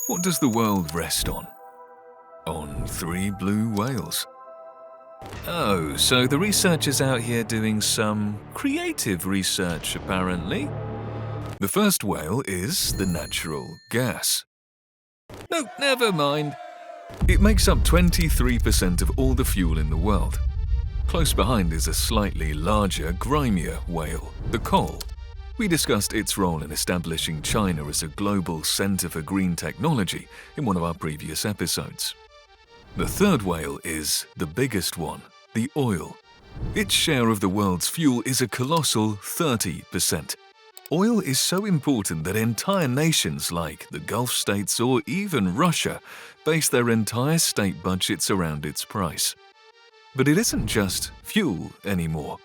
What does the world rest on? On 3 blue whales. Oh, so the researchers out here doing some creative research, apparently. The first whale is the natural gas. No, never mind. It makes up 23% of all the fuel in the world. Close behind is a slightly larger, grimier whale, the coal. We discussed its role in establishing China as a global center for green technology in one of our previous episodes. The third whale is the biggest one, the oil. Its share of the world's fuel is a colossal 30%. Oil is so important that entire nations like the Gulf states or even Russia base their entire state budgets around its price. But it isn't just fuel anymore.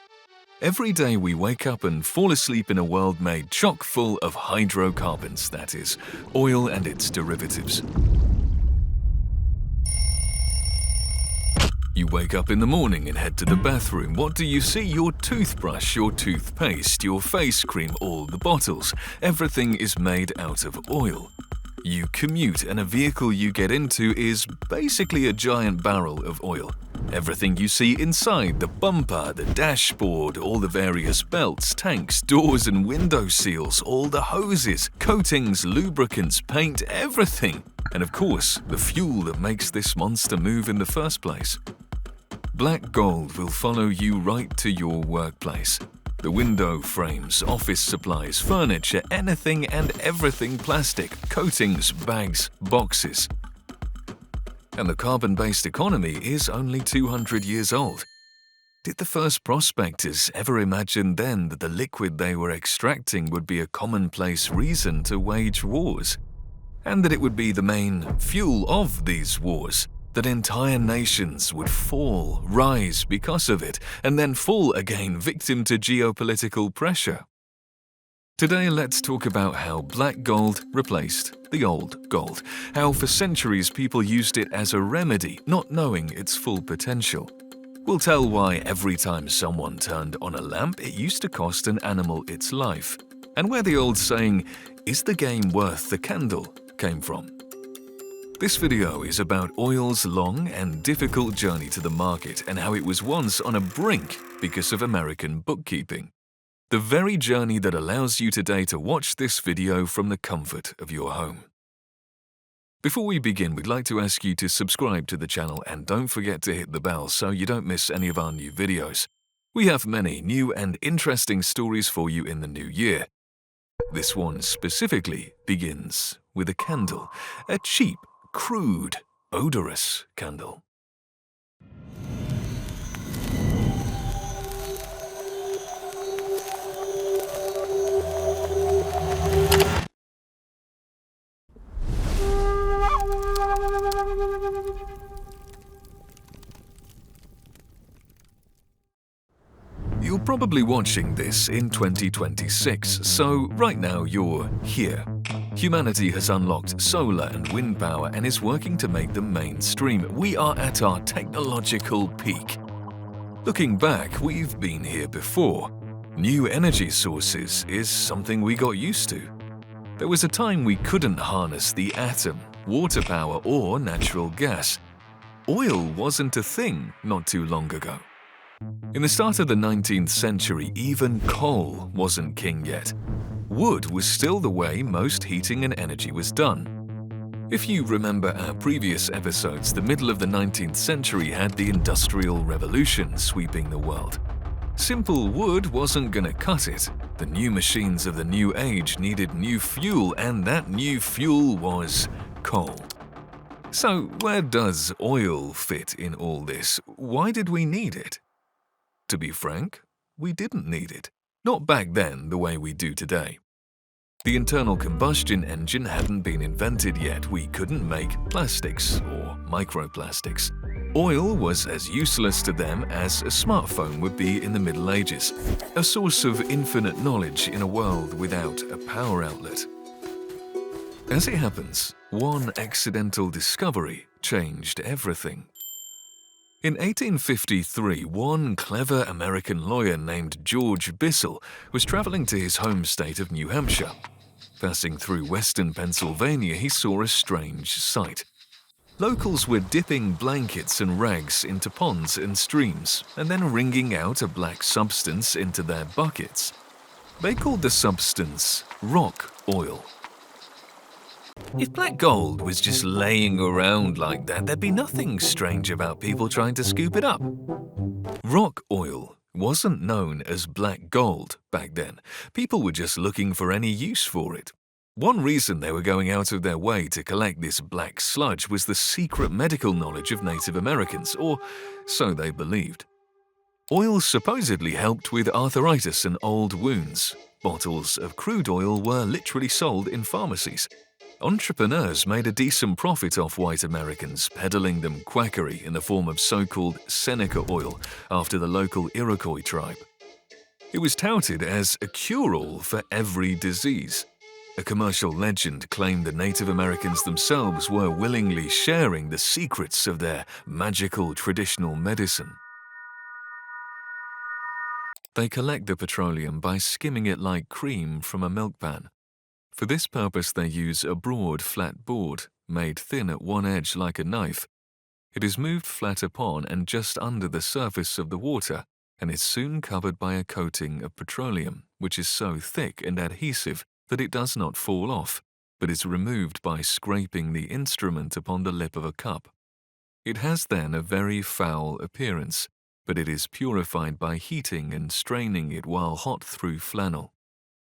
Every day we wake up and fall asleep in a world made chock full of hydrocarbons, that is, oil and its derivatives. You wake up in the morning and head to the bathroom. What do you see? Your toothbrush, your toothpaste, your face cream, all the bottles. Everything is made out of oil. You commute and a vehicle you get into is basically a giant barrel of oil. Everything you see inside, the bumper, the dashboard, all the various belts, tanks, doors and window seals, all the hoses, coatings, lubricants, paint, everything. And of course, the fuel that makes this monster move in the first place. Black gold will follow you right to your workplace. The window frames, office supplies, furniture, anything and everything plastic, coatings, bags, boxes. And the carbon-based economy is only 200 years old. Did the first prospectors ever imagine then that the liquid they were extracting would be a commonplace reason to wage wars? And that it would be the main fuel of these wars? That entire nations would fall, rise because of it, and then fall again victim to geopolitical pressure. Today, let's talk about how black gold replaced the old gold, how for centuries people used it as a remedy, not knowing its full potential. We'll tell why every time someone turned on a lamp, it used to cost an animal its life, and where the old saying, "Is the game worth the candle?" came from. This video is about oil's long and difficult journey to the market and how it was once on a brink because of American bookkeeping. The very journey that allows you today to watch this video from the comfort of your home. Before we begin, we'd like to ask you to subscribe to the channel and don't forget to hit the bell so you don't miss any of our new videos. We have many new and interesting stories for you in the new year. This one specifically begins with a candle, a cheap, crude, odorous candle. You're probably watching this in 2026, so right now you're here. Humanity has unlocked solar and wind power and is working to make them mainstream. We are at our technological peak. Looking back, we've been here before. New energy sources is something we got used to. There was a time we couldn't harness the atom, water power, or natural gas. Oil wasn't a thing not too long ago. In the start of the 19th century, even coal wasn't king yet. Wood was still the way most heating and energy was done. If you remember our previous episodes, the middle of the 19th century had the Industrial Revolution sweeping the world. Simple wood wasn't gonna cut it. The new machines of the new age needed new fuel, and that new fuel was coal. So where does oil fit in all this? Why did we need it? To be frank, we didn't need it. Not back then the way we do today. The internal combustion engine hadn't been invented yet. We couldn't make plastics or microplastics. Oil was as useless to them as a smartphone would be in the Middle Ages, a source of infinite knowledge in a world without a power outlet. As it happens, one accidental discovery changed everything. In 1853, one clever American lawyer named George Bissell was traveling to his home state of New Hampshire. Passing through western Pennsylvania, he saw a strange sight. Locals were dipping blankets and rags into ponds and streams and then wringing out a black substance into their buckets. They called the substance rock oil. If black gold was just laying around like that, there'd be nothing strange about people trying to scoop it up. Rock oil wasn't known as black gold back then. People were just looking for any use for it. One reason they were going out of their way to collect this black sludge was the secret medical knowledge of Native Americans, or so they believed. Oil supposedly helped with arthritis and old wounds. Bottles of crude oil were literally sold in pharmacies. Entrepreneurs made a decent profit off white Americans, peddling them quackery in the form of so-called Seneca oil after the local Iroquois tribe. It was touted as a cure-all for every disease. A commercial legend claimed the Native Americans themselves were willingly sharing the secrets of their magical traditional medicine. They collect the petroleum by skimming it like cream from a milk pan. For this purpose, they use a broad, flat board, made thin at one edge like a knife. It is moved flat upon and just under the surface of the water, and is soon covered by a coating of petroleum, which is so thick and adhesive that it does not fall off, but is removed by scraping the instrument upon the lip of a cup. It has then a very foul appearance, but it is purified by heating and straining it while hot through flannel.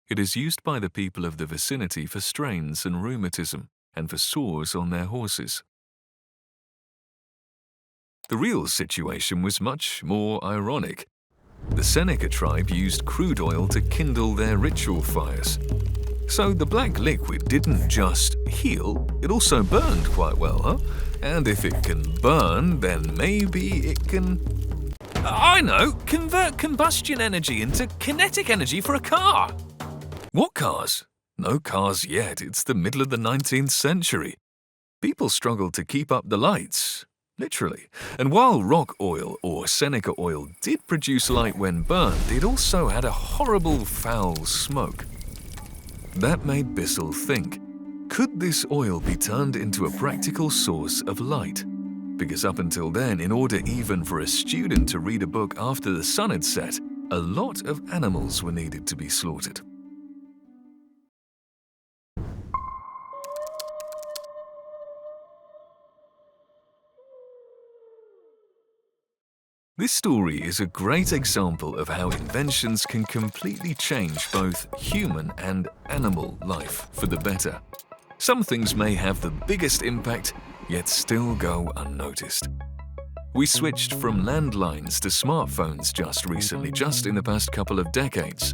It is used by the people of the vicinity for strains and rheumatism, and for sores on their horses. The real situation was much more ironic. The Seneca tribe used crude oil to kindle their ritual fires. So the black liquid didn't just heal, it also burned quite well, huh? And if it can burn, then maybe it can... I know! Convert combustion energy into kinetic energy for a car! What cars? No cars yet, it's the middle of the 19th century. People struggled to keep up the lights, literally. And while rock oil or Seneca oil did produce light when burned, it also had a horrible foul smoke. That made Bissell think, could this oil be turned into a practical source of light? Because up until then, in order even for a student to read a book after the sun had set, a lot of animals were needed to be slaughtered. This story is a great example of how inventions can completely change both human and animal life for the better. Some things may have the biggest impact, yet still go unnoticed. We switched from landlines to smartphones just recently, just in the past couple of decades.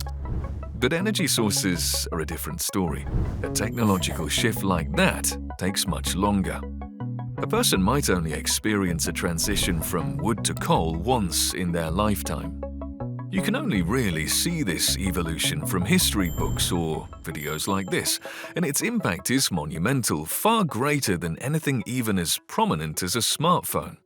But energy sources are a different story. A technological shift like that takes much longer. A person might only experience a transition from wood to coal once in their lifetime. You can only really see this evolution from history books or videos like this, and its impact is monumental, far greater than anything even as prominent as a smartphone.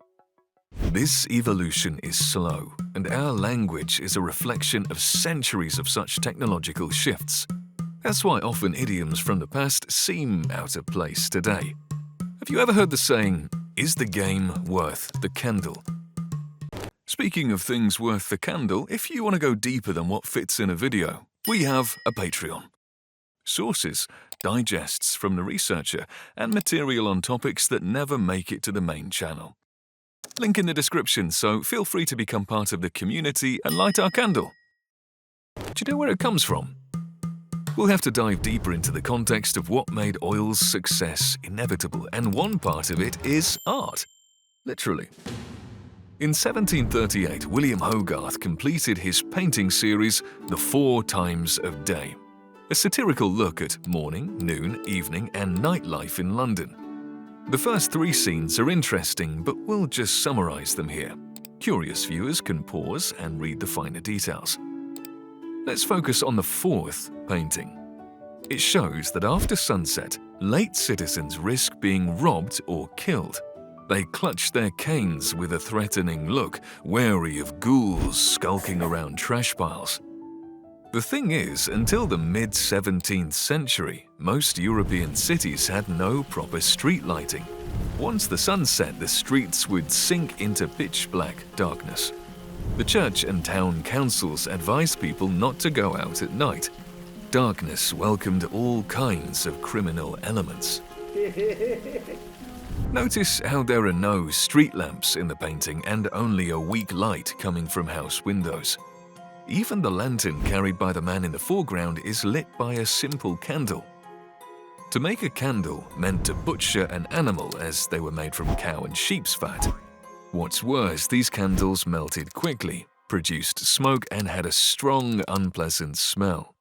This evolution is slow, and our language is a reflection of centuries of such technological shifts. That's why often idioms from the past seem out of place today. Have you ever heard the saying, "Is the game worth the candle?" Speaking of things worth the candle, if you want to go deeper than what fits in a video, we have a Patreon. Sources, digests from the researcher, and material on topics that never make it to the main channel. Link in the description, so feel free to become part of the community and light our candle. Do you know where it comes from? We'll have to dive deeper into the context of what made oil's success inevitable, and one part of it is art. Literally. In 1738, William Hogarth completed his painting series, The 4 Times of Day, a satirical look at morning, noon, evening, and nightlife in London. The first 3 scenes are interesting, but we'll just summarize them here. Curious viewers can pause and read the finer details. Let's focus on the 4th painting. It shows that after sunset, late citizens risk being robbed or killed. They clutch their canes with a threatening look, wary of ghouls skulking around trash piles. The thing is, until the mid-17th century, most European cities had no proper street lighting. Once the sun set, the streets would sink into pitch-black darkness. The church and town councils advised people not to go out at night. Darkness welcomed all kinds of criminal elements. Notice how there are no street lamps in the painting and only a weak light coming from house windows. Even the lantern carried by the man in the foreground is lit by a simple candle. To make a candle meant to butcher an animal, as they were made from cow and sheep's fat. What's worse, these candles melted quickly, produced smoke, and had a strong, unpleasant smell.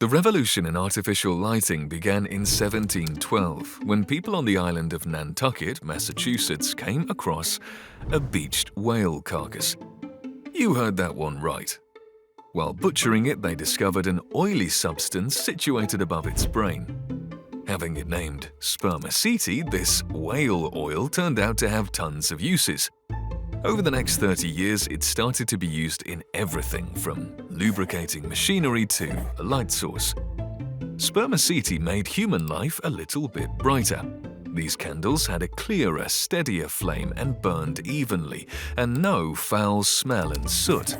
The revolution in artificial lighting began in 1712, when people on the island of Nantucket, Massachusetts, came across a beached whale carcass. You heard that one right. While butchering it, they discovered an oily substance situated above its brain. Having it named spermaceti, this whale oil turned out to have tons of uses. Over the next 30 years, it started to be used in everything from lubricating machinery to a light source. Spermaceti made human life a little bit brighter. These candles had a clearer, steadier flame and burned evenly, and no foul smell and soot.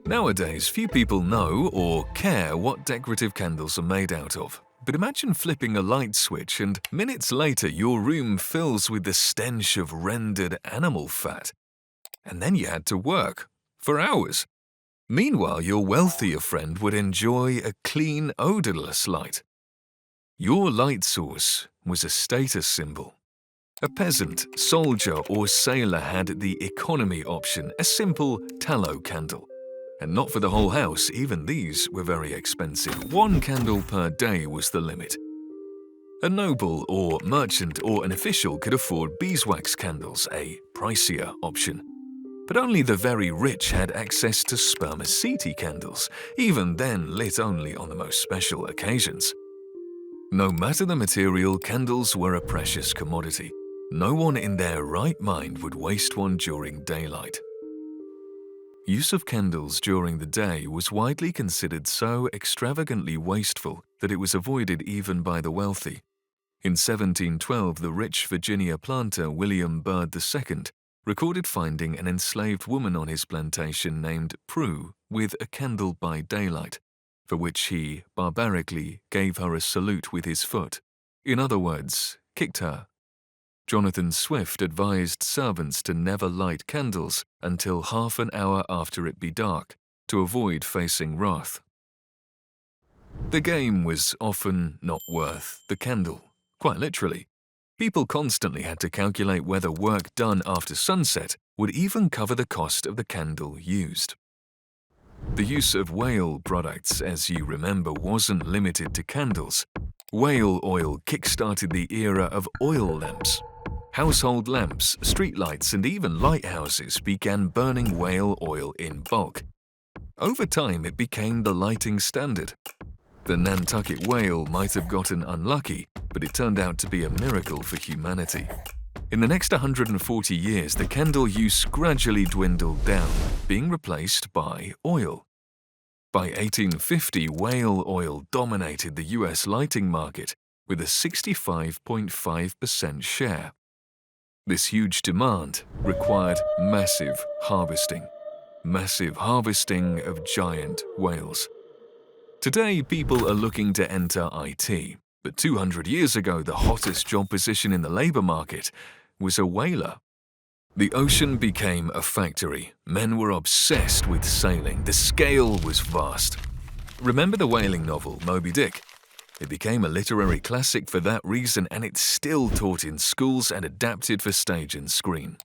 Nowadays, few people know or care what decorative candles are made out of. But imagine flipping a light switch and minutes later your room fills with the stench of rendered animal fat. And then you had to work for hours. Meanwhile, your wealthier friend would enjoy a clean, odorless light. Your light source was a status symbol. A peasant, soldier, or sailor had the economy option, a simple tallow candle. And not for the whole house, even these were very expensive. 1 candle per day was the limit. A noble or merchant or an official could afford beeswax candles, a pricier option. But only the very rich had access to spermaceti candles, even then lit only on the most special occasions. No matter the material, candles were a precious commodity. No one in their right mind would waste one during daylight. Use of candles during the day was widely considered so extravagantly wasteful that it was avoided even by the wealthy. In 1712, the rich Virginia planter William Byrd II recorded finding an enslaved woman on his plantation named Prue with a candle by daylight, for which he, barbarically, gave her a salute with his foot. In other words, kicked her. Jonathan Swift advised servants to never light candles until half an hour after it be dark, to avoid facing wrath. The game was often not worth the candle, quite literally. People constantly had to calculate whether work done after sunset would even cover the cost of the candle used. The use of whale products, as you remember, wasn't limited to candles. Whale oil kick-started the era of oil lamps. Household lamps, streetlights, and even lighthouses began burning whale oil in bulk. Over time, it became the lighting standard. The Nantucket whale might have gotten unlucky, but it turned out to be a miracle for humanity. In the next 140 years, the candle use gradually dwindled down, being replaced by oil. By 1850, whale oil dominated the US lighting market with a 65.5% share. This huge demand required massive harvesting of giant whales. Today, people are looking to enter IT, but 200 years ago, the hottest job position in the labor market was a whaler. The ocean became a factory. Men were obsessed with sailing. The scale was vast. Remember the whaling novel, Moby Dick? It became a literary classic for that reason, and it's still taught in schools and adapted for stage and screen.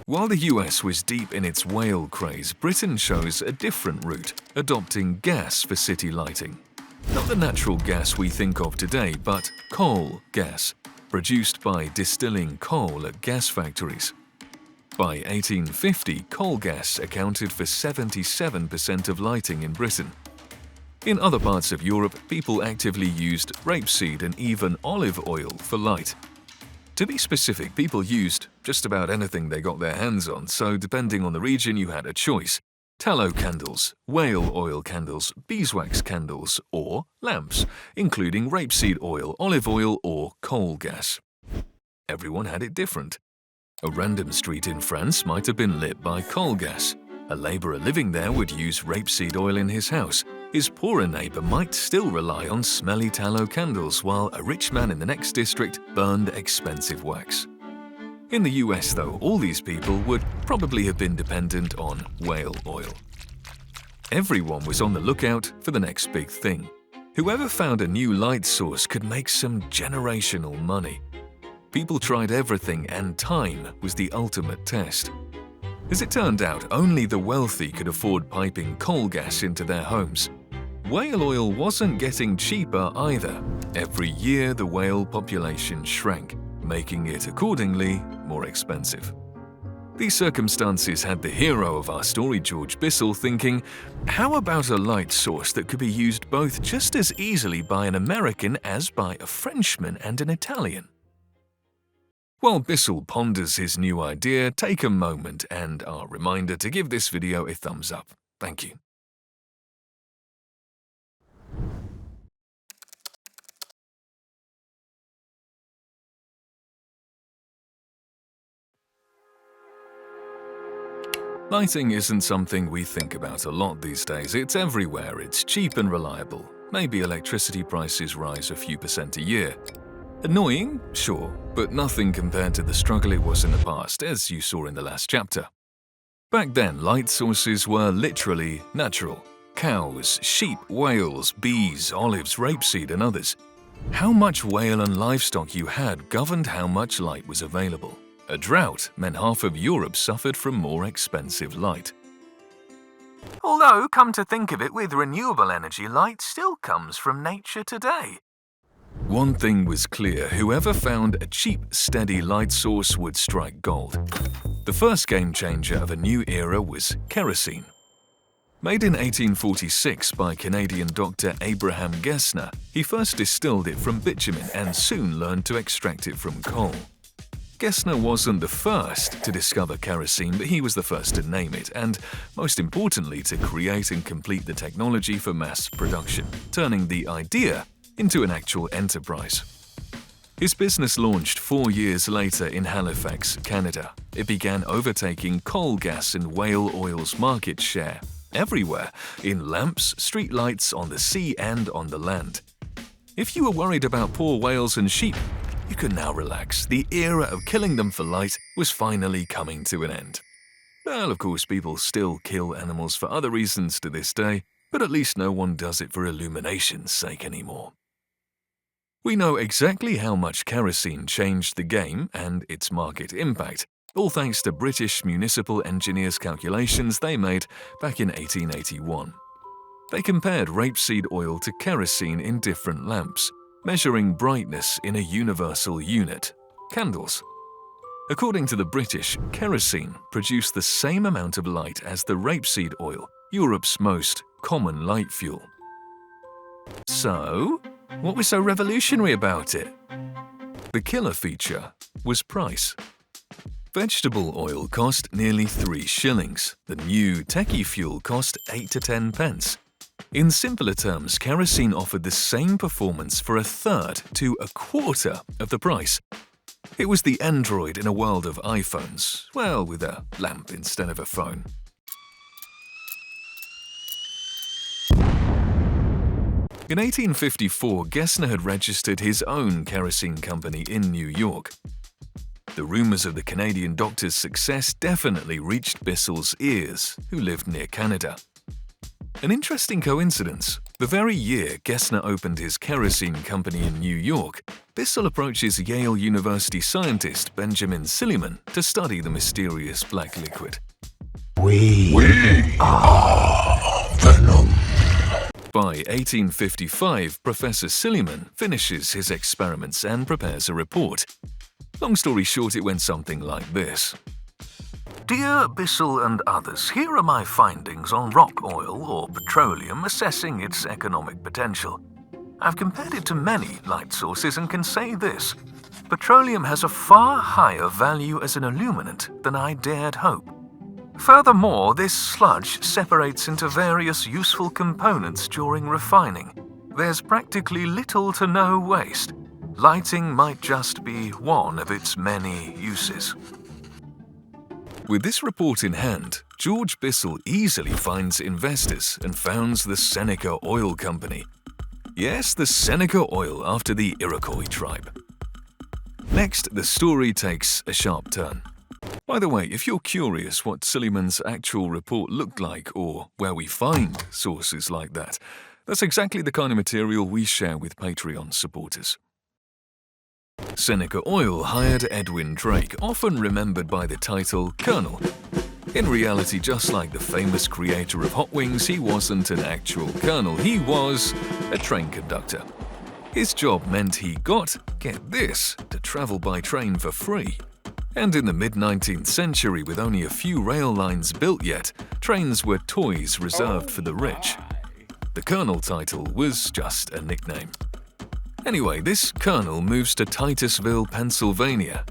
While the US was deep in its whale craze, Britain chose a different route, adopting gas for city lighting. Not the natural gas we think of today, but coal gas, produced by distilling coal at gas factories. By 1850, coal gas accounted for 77% of lighting in Britain. In other parts of Europe, people actively used rapeseed and even olive oil for light. To be specific, people used just about anything they got their hands on, so depending on the region you had a choice. Tallow candles, whale oil candles, beeswax candles, or lamps, including rapeseed oil, olive oil, or coal gas. Everyone had it different. A random street in France might have been lit by coal gas. A labourer living there would use rapeseed oil in his house. His poorer neighbour might still rely on smelly tallow candles, while a rich man in the next district burned expensive wax. In the US, though, all these people would probably have been dependent on whale oil. Everyone was on the lookout for the next big thing. Whoever found a new light source could make some generational money. People tried everything, and time was the ultimate test. As it turned out, only the wealthy could afford piping coal gas into their homes. Whale oil wasn't getting cheaper either. Every year, the whale population shrank, making it accordingly more expensive. These circumstances had the hero of our story, George Bissell, thinking, how about a light source that could be used both just as easily by an American as by a Frenchman and an Italian? While Bissell ponders his new idea, take a moment and our reminder to give this video a thumbs up. Thank you. Lighting isn't something we think about a lot these days. It's everywhere, it's cheap and reliable. Maybe electricity prices rise a few % a year. Annoying? Sure, but nothing compared to the struggle it was in the past, as you saw in the last chapter. Back then, light sources were literally natural. Cows, sheep, whales, bees, olives, rapeseed, and others. How much whale and livestock you had governed how much light was available. A drought meant half of Europe suffered from more expensive light. Although, come to think of it, with renewable energy, light still comes from nature today. One thing was clear, whoever found a cheap, steady light source would strike gold. The first game changer of a new era was kerosene. Made in 1846 by Canadian doctor Abraham Gesner, he first distilled it from bitumen and soon learned to extract it from coal. Gesner wasn't the first to discover kerosene, but he was the first to name it, and most importantly to create and complete the technology for mass production, turning the idea into an actual enterprise. His business launched 4 years later in Halifax, Canada. It began overtaking coal gas and whale oil's market share everywhere, in lamps, streetlights, on the sea and on the land. If you were worried about poor whales and sheep, you could now relax. The era of killing them for light was finally coming to an end. Well, of course, people still kill animals for other reasons to this day, but at least no one does it for illumination's sake anymore. We know exactly how much kerosene changed the game and its market impact, all thanks to British municipal engineers' calculations they made back in 1881. They compared rapeseed oil to kerosene in different lamps, measuring brightness in a universal unit, candles. According to the British, kerosene produced the same amount of light as the rapeseed oil, Europe's most common light fuel. So, what was so revolutionary about it? The killer feature was price. Vegetable oil cost nearly 3 shillings. The new techie fuel cost 8 to 10 pence. In simpler terms, kerosene offered the same performance for a third to a quarter of the price. It was the Android in a world of iPhones, well, with a lamp instead of a phone. In 1854, Gesner had registered his own kerosene company in New York. The rumors of the Canadian doctor's success definitely reached Bissell's ears, who lived near Canada. An interesting coincidence. The very year Gesner opened his kerosene company in New York, Bissell approaches Yale University scientist Benjamin Silliman to study the mysterious black liquid. We are Venom. By 1855, Professor Silliman finishes his experiments and prepares a report. Long story short, it went something like this. Dear Bissell and others, here are my findings on rock oil or petroleum assessing its economic potential. I've compared it to many light sources and can say this. petroleum has a far higher value as an illuminant than I dared hope. Furthermore, this sludge separates into various useful components during refining. There's practically little to no waste. Lighting might just be one of its many uses. With this report in hand, George Bissell easily finds investors and founds the Seneca Oil Company. Yes, the Seneca Oil after the Iroquois tribe. Next, the story takes a sharp turn. By the way, if you're curious what Silliman's actual report looked like or where we find sources like that, that's exactly the kind of material we share with Patreon supporters. Seneca Oil hired Edwin Drake, often remembered by the title Colonel. In reality, just like the famous creator of Hot Wings, he wasn't an actual colonel, he was a train conductor. His job meant he got, get this, to travel by train for free. And in the mid-19th century, with only a few rail lines built yet, trains were toys reserved for the rich. The colonel title was just a nickname. Anyway, this colonel moves to Titusville, Pennsylvania.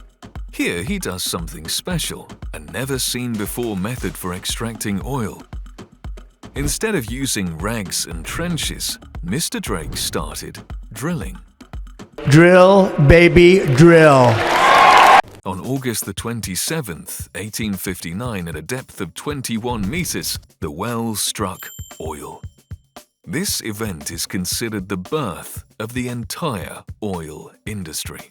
Here he does something special, a never-seen-before method for extracting oil. Instead of using rags and trenches, Mr. Drake started drilling. Drill, baby, drill. On August the 27th, 1859, at a depth of 21 meters, the well struck oil. This event is considered the birth of the entire oil industry.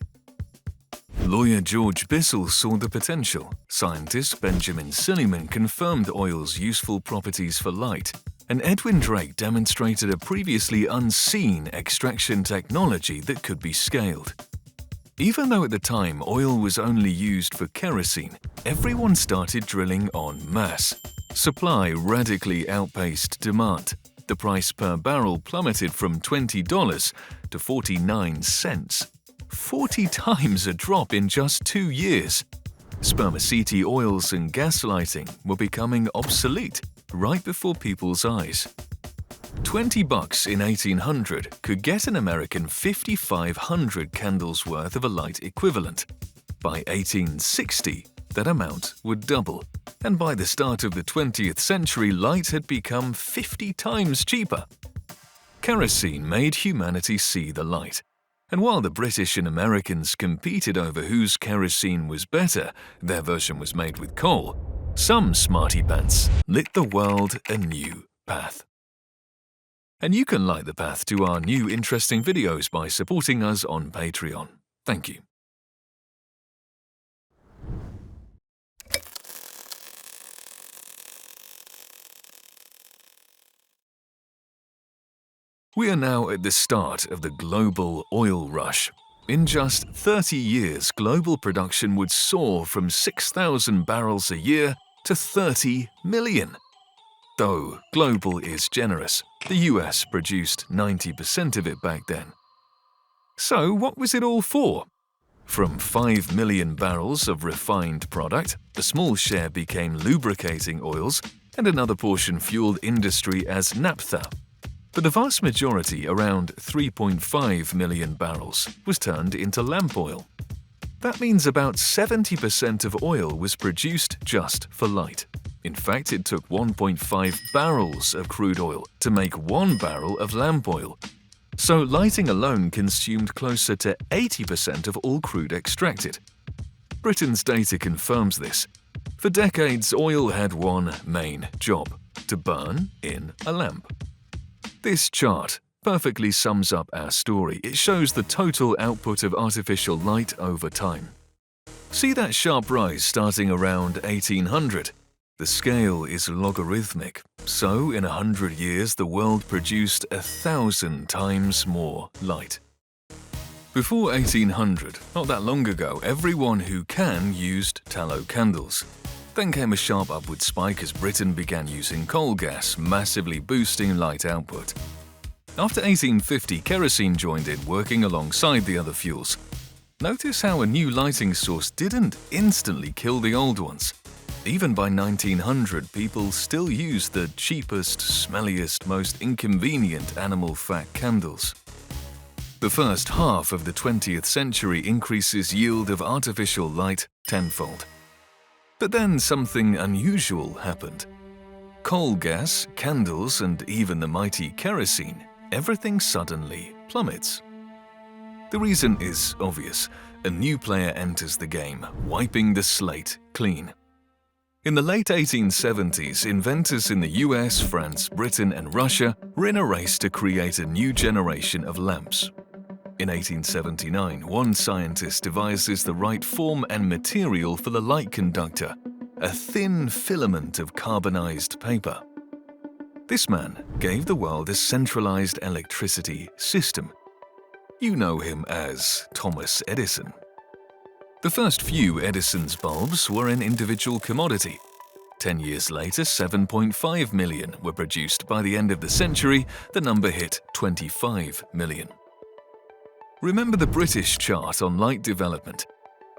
Lawyer George Bissell saw the potential. Scientist Benjamin Silliman confirmed oil's useful properties for light, and Edwin Drake demonstrated a previously unseen extraction technology that could be scaled. Even though at the time oil was only used for kerosene, everyone started drilling en masse. Supply radically outpaced demand. The price per barrel plummeted from $20 to 49 cents. 40 times a drop in just 2 years. Spermaceti oils and gaslighting were becoming obsolete right before people's eyes. $20 in 1800 could get an American 5,500 candles worth of a light equivalent. By 1860, that amount would double, and by the start of the 20th century, light had become 50 times cheaper. Kerosene made humanity see the light, and while the British and Americans competed over whose kerosene was better, their version was made with coal, some smarty pants lit the world a new path. And you can light the path to our new interesting videos by supporting us on Patreon. Thank you. We are now at the start of the global oil rush. In just 30 years, global production would soar from 6,000 barrels a year to 30 million. Though global is generous, the US produced 90% of it back then. So what was it all for? From 5 million barrels of refined product, a small share became lubricating oils and another portion fueled industry as naphtha. But the vast majority, around 3.5 million barrels, was turned into lamp oil. That means about 70% of oil was produced just for light. In fact, it took 1.5 barrels of crude oil to make 1 barrel of lamp oil. So lighting alone consumed closer to 80% of all crude extracted. Britain's data confirms this. For decades, oil had one main job: to burn in a lamp. This chart perfectly sums up our story. It shows the total output of artificial light over time. See that sharp rise starting around 1800? The scale is logarithmic, so in 100 years the world produced 1,000 times more light. Before 1800, not that long ago, everyone who can used tallow candles. Then came a sharp upward spike as Britain began using coal gas, massively boosting light output. After 1850, kerosene joined in, working alongside the other fuels. Notice how a new lighting source didn't instantly kill the old ones. Even by 1900, people still used the cheapest, smelliest, most inconvenient animal fat candles. The first half of the 20th century increases yield of artificial light tenfold. But then something unusual happened. Coal gas, candles, and even the mighty kerosene, everything suddenly plummets. The reason is obvious. A new player enters the game, wiping the slate clean. In the late 1870s, inventors in the US, France, Britain, and Russia were in a race to create a new generation of lamps. In 1879, one scientist devises the right form and material for the light conductor, a thin filament of carbonized paper. This man gave the world a centralized electricity system. You know him as Thomas Edison. The first few Edison's bulbs were an individual commodity. 10 years later, 7.5 million were produced. By the end of the century, the number hit 25 million. Remember the British chart on light development.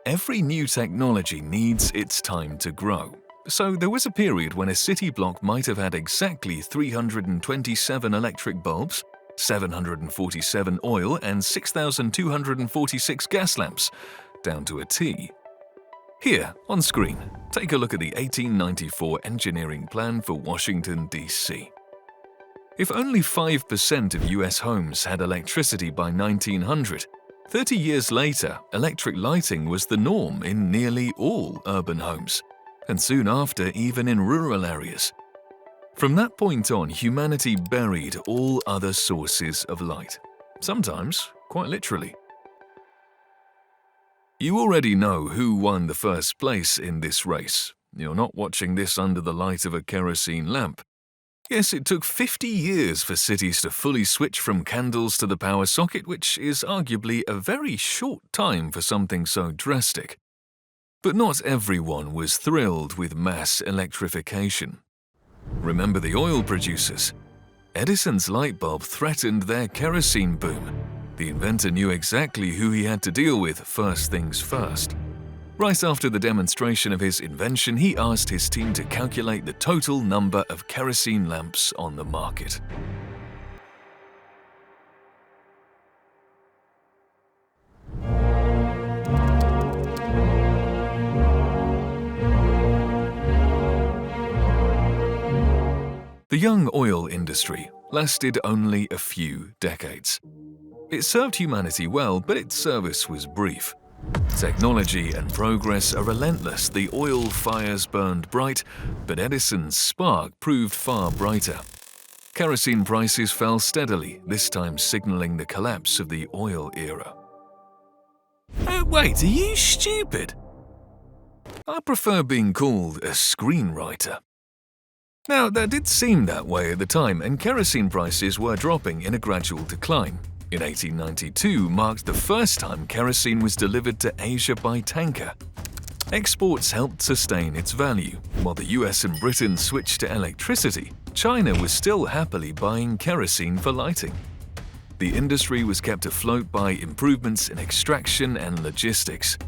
Every new technology needs its time to grow. So there was a period when a city block might have had exactly 327 electric bulbs, 747 oil, and 6,246 gas lamps, down to a T. Here, on screen, take a look at the 1894 engineering plan for Washington, D.C. If only 5% of US homes had electricity by 1900, 30 years later, electric lighting was the norm in nearly all urban homes, and soon after even in rural areas. From that point on, humanity buried all other sources of light, sometimes quite literally. You already know who won the first place in this race. You're not watching this under the light of a kerosene lamp. Yes, it took 50 years for cities to fully switch from candles to the power socket, which is arguably a very short time for something so drastic. But not everyone was thrilled with mass electrification. Remember the oil producers? Edison's light bulb threatened their kerosene boom. The inventor knew exactly who he had to deal with first things first. Right after the demonstration of his invention, he asked his team to calculate the total number of kerosene lamps on the market. The young oil industry lasted only a few decades. It served humanity well, but its service was brief. Technology and progress are relentless. The oil fires burned bright, but Edison's spark proved far brighter. Kerosene prices fell steadily, this time signaling the collapse of the oil era. Wait, are you stupid? I prefer being called a screenwriter. Now, that did seem that way at the time, and kerosene prices were dropping in a gradual decline. In 1892 marked the first time kerosene was delivered to Asia by tanker. Exports helped sustain its value. While the US and Britain switched to electricity, China was still happily buying kerosene for lighting. The industry was kept afloat by improvements in extraction and logistics.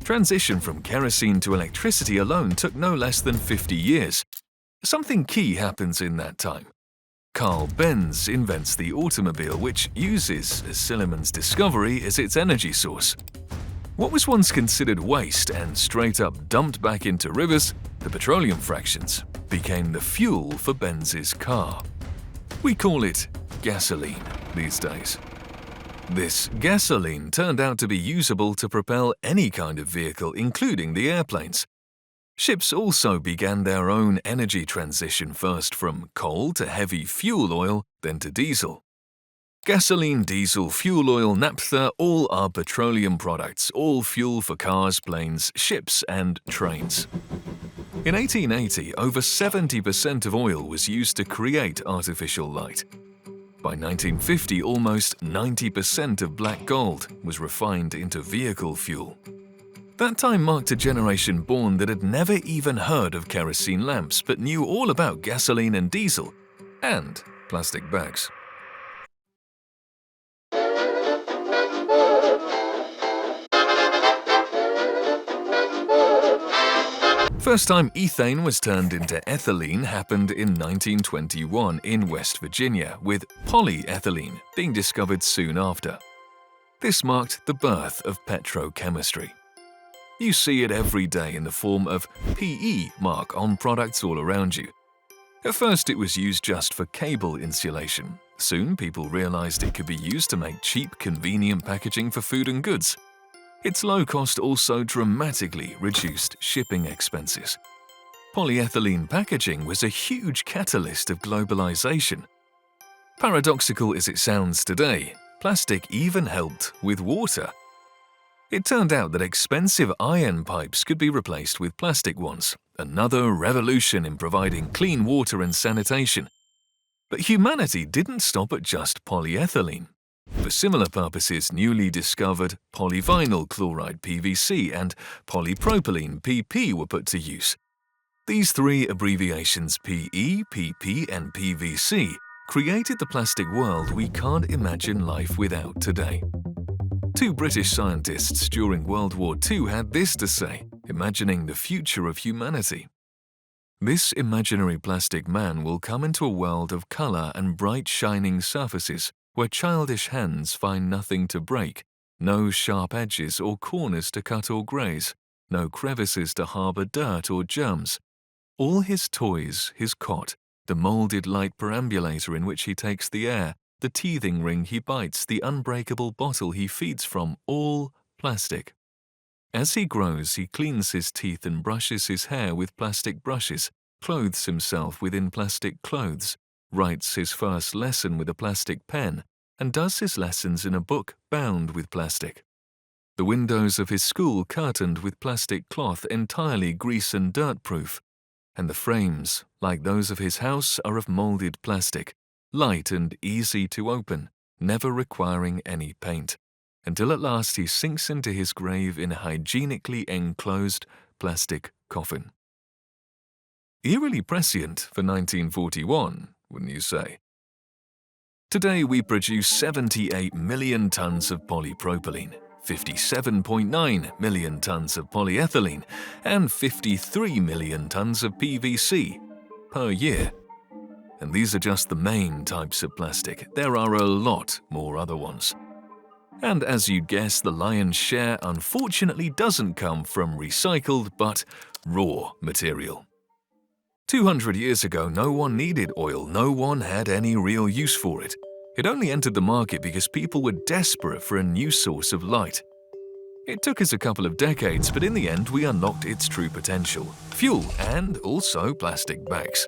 Transition from kerosene to electricity alone took no less than 50 years. Something key happens in that time. Carl Benz invents the automobile, which uses Silliman's discovery as its energy source. What was once considered waste and straight up dumped back into rivers, the petroleum fractions, became the fuel for Benz's car. We call it gasoline these days. This gasoline turned out to be usable to propel any kind of vehicle, including the airplanes. Ships also began their own energy transition, first from coal to heavy fuel oil, then to diesel. Gasoline, diesel, fuel oil, naphtha, all are petroleum products, all fuel for cars, planes, ships, and trains. In 1880, over 70% of oil was used to create artificial light. By 1950, almost 90% of black gold was refined into vehicle fuel. That time marked a generation born that had never even heard of kerosene lamps but knew all about gasoline and diesel, and plastic bags. First time ethane was turned into ethylene happened in 1921 in West Virginia, with polyethylene being discovered soon after. This marked the birth of petrochemistry. You see it every day in the form of PE mark on products all around you. At first it was used just for cable insulation. Soon people realized it could be used to make cheap, convenient packaging for food and goods. Its low cost also dramatically reduced shipping expenses. Polyethylene packaging was a huge catalyst of globalization. Paradoxical as it sounds today, plastic even helped with water. It turned out that expensive iron pipes could be replaced with plastic ones, another revolution in providing clean water and sanitation. But humanity didn't stop at just polyethylene. For similar purposes, newly discovered polyvinyl chloride PVC and polypropylene PP were put to use. These three abbreviations PE, PP and PVC created the plastic world we can't imagine life without today. Two British scientists during World War II had this to say, imagining the future of humanity. This imaginary plastic man will come into a world of color and bright shining surfaces where childish hands find nothing to break, no sharp edges or corners to cut or graze, no crevices to harbor dirt or germs. All his toys, his cot, the molded light perambulator in which he takes the air, the teething ring he bites, the unbreakable bottle he feeds from, all plastic. As he grows, he cleans his teeth and brushes his hair with plastic brushes, clothes himself within plastic clothes, writes his first lesson with a plastic pen, and does his lessons in a book bound with plastic. The windows of his school curtained with plastic cloth entirely grease and dirt-proof, and the frames, like those of his house, are of molded plastic, light and easy to open, never requiring any paint, until at last he sinks into his grave in a hygienically enclosed plastic coffin. Eerily prescient for 1941, wouldn't you say? Today we produce 78 million tons of polypropylene, 57.9 million tons of polyethylene, and 53 million tons of PVC per year. And these are just the main types of plastic. There are a lot more other ones. And as you'd guess, the lion's share unfortunately doesn't come from recycled but raw material. 200 years ago, no one needed oil, no one had any real use for it. It only entered the market because people were desperate for a new source of light. It took us a couple of decades, but in the end we unlocked its true potential: fuel and also plastic bags.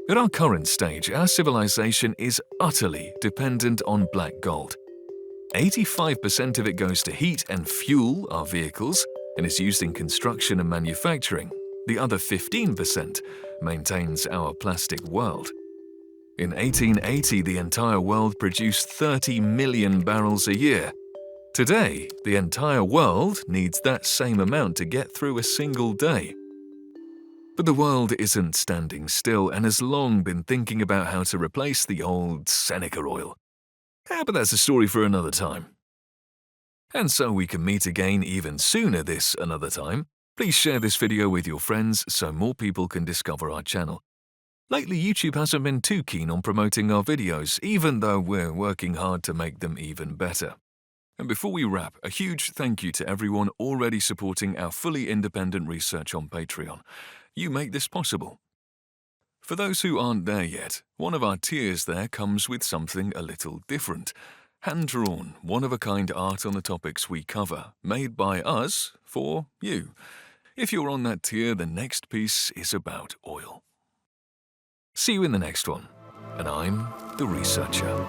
At our current stage, our civilization is utterly dependent on black gold. 85% of it goes to heat and fuel our vehicles and is used in construction and manufacturing. The other 15% maintains our plastic world. In 1880, the entire world produced 30 million barrels a year. Today, the entire world needs that same amount to get through a single day. But the world isn't standing still and has long been thinking about how to replace the old Seneca oil. But that's a story for another time. And so we can meet again even sooner this another time. Please share this video with your friends so more people can discover our channel. Lately, YouTube hasn't been too keen on promoting our videos, even though we're working hard to make them even better. And before we wrap, a huge thank you to everyone already supporting our fully independent research on Patreon. You make this possible. For those who aren't there yet, one of our tiers there comes with something a little different. Hand-drawn, one-of-a-kind art on the topics we cover, made by us for you. If you're on that tier, the next piece is about oil. See you in the next one, and I'm the researcher.